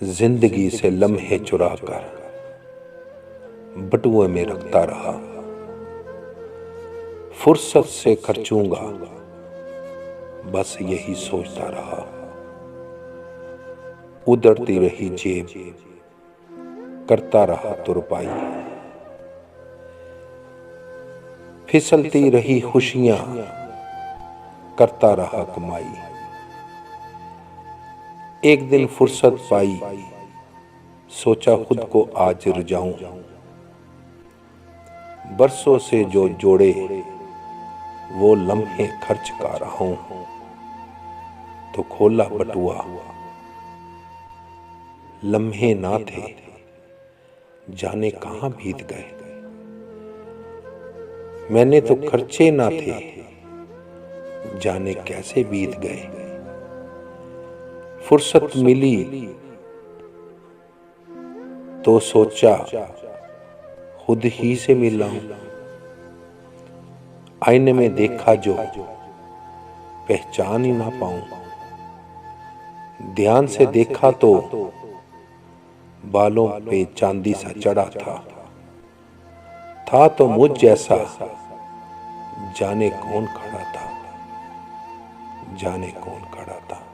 जिंदगी से लम्हे चुरा कर बटुए में रखता रहा। फुर्सत से खर्चूंगा बस यही सोचता रहा। उधड़ती रही जेब करता रहा तुरपाई। फिसलती रही खुशियां करता रहा कमाई। एक दिन फुर्सत पाई सोचा खुद को आज रजाऊं। बरसों से जो जोड़े वो लम्हे खर्च का रहा हूं। तो खोला बटुआ लम्हे ना थे जाने कहां बीत गए। मैंने तो खर्चे ना थे जाने कैसे बीत गए। फुर्सत मिली तो सोचा खुद ही से मिला हूं। आईने में देखा जो पहचान ही ना पाऊं। ध्यान से देखा तो बालों पे चांदी सा चढ़ा था तो मुझ जैसा जाने कौन खड़ा था, जाने कौन खड़ा था।